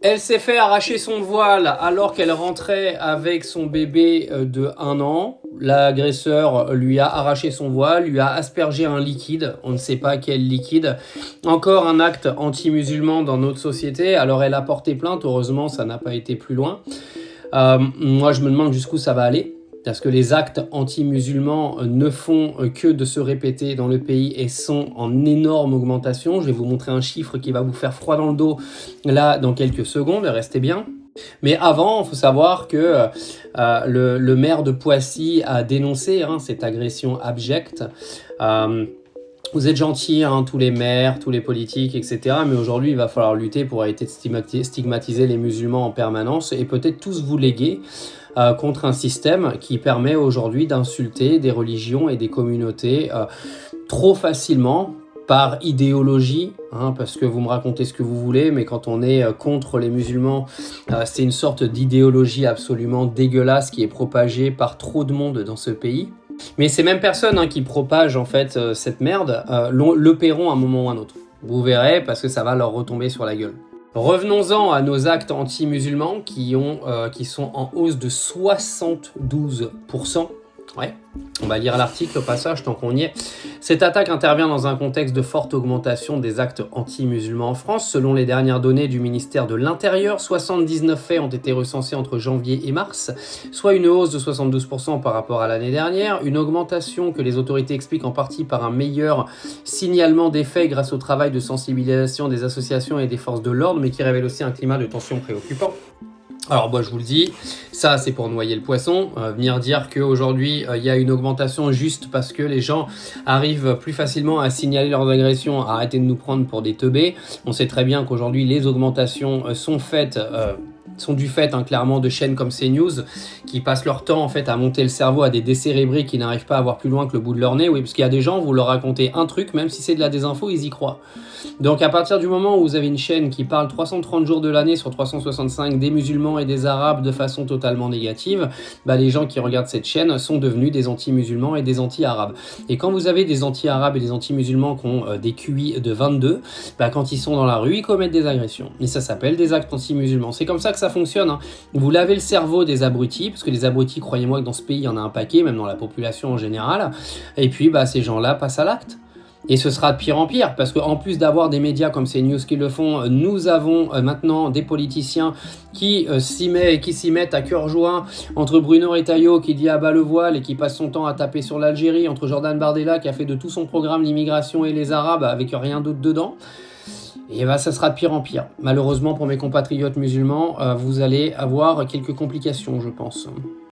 Elle s'est fait arracher son voile alors qu'elle rentrait avec son bébé de 1 an. L'agresseur lui a arraché son voile, lui a aspergé un liquide, on ne sait pas quel liquide. Encore un acte anti-musulman dans notre société. Alors elle a porté plainte, heureusement ça n'a pas été plus loin. Moi je me demande jusqu'où ça va aller. Parce que les actes anti-musulmans ne font que de se répéter dans le pays et sont en énorme augmentation. Je vais vous montrer un chiffre qui va vous faire froid dans le dos là dans quelques secondes, restez bien. Mais avant, il faut savoir que le maire de Poissy a dénoncé cette agression abjecte. Vous êtes gentils, tous les maires, tous les politiques, etc. Mais aujourd'hui, il va falloir lutter pour arrêter de stigmatiser les musulmans en permanence et peut-être tous vous léguer contre un système qui permet aujourd'hui d'insulter des religions et des communautés trop facilement par idéologie, parce que vous me racontez ce que vous voulez, mais quand on est contre les musulmans, c'est une sorte d'idéologie absolument dégueulasse qui est propagée par trop de monde dans ce pays. Mais ces mêmes personnes qui propagent en fait cette merde le paieront à un moment ou à un autre. Vous verrez, parce que ça va leur retomber sur la gueule. Revenons-en à nos actes anti-musulmans qui sont en hausse de 72%. Ouais, on va lire l'article au passage tant qu'on y est. Cette attaque intervient dans un contexte de forte augmentation des actes anti-musulmans en France. Selon les dernières données du ministère de l'Intérieur, 79 faits ont été recensés entre janvier et mars, soit une hausse de 72% par rapport à l'année dernière. Une augmentation que les autorités expliquent en partie par un meilleur signalement des faits grâce au travail de sensibilisation des associations et des forces de l'ordre, mais qui révèle aussi un climat de tension préoccupant. Alors moi je vous le dis, ça c'est pour noyer le poisson, venir dire qu'aujourd'hui il y a une augmentation juste parce que les gens arrivent plus facilement à signaler leurs agressions, arrêtez de nous prendre pour des teubés. On sait très bien qu'aujourd'hui les augmentations sont du fait clairement de chaînes comme CNews qui passent leur temps en fait à monter le cerveau à des décérébrés qui n'arrivent pas à voir plus loin que le bout de leur nez. Oui, parce qu'il y a des gens, vous leur racontez un truc, même si c'est de la désinfo, ils y croient. Donc à partir du moment où vous avez une chaîne qui parle 330 jours de l'année sur 365 des musulmans et des arabes de façon totalement négative, les gens qui regardent cette chaîne sont devenus des anti-musulmans et des anti-arabes. Et quand vous avez des anti-arabes et des anti-musulmans qui ont des QI de 22, quand ils sont dans la rue, ils commettent des agressions. Et ça s'appelle des actes anti-musulmans. C'est comme ça que ça fonctionne. Vous lavez le cerveau des abrutis, parce que les abrutis, croyez-moi que dans ce pays, il y en a un paquet, même dans la population en général. Et puis, ces gens-là passent à l'acte. Et ce sera de pire en pire, parce qu'en plus d'avoir des médias comme CNews qui le font, nous avons maintenant des politiciens qui s'y mettent à cœur joie, entre Bruno Retailleau qui dit « à bas le voile » et qui passe son temps à taper sur l'Algérie, entre Jordan Bardella qui a fait de tout son programme l'immigration et les Arabes avec rien d'autre dedans. Et ça sera de pire en pire. Malheureusement pour mes compatriotes musulmans, vous allez avoir quelques complications, je pense.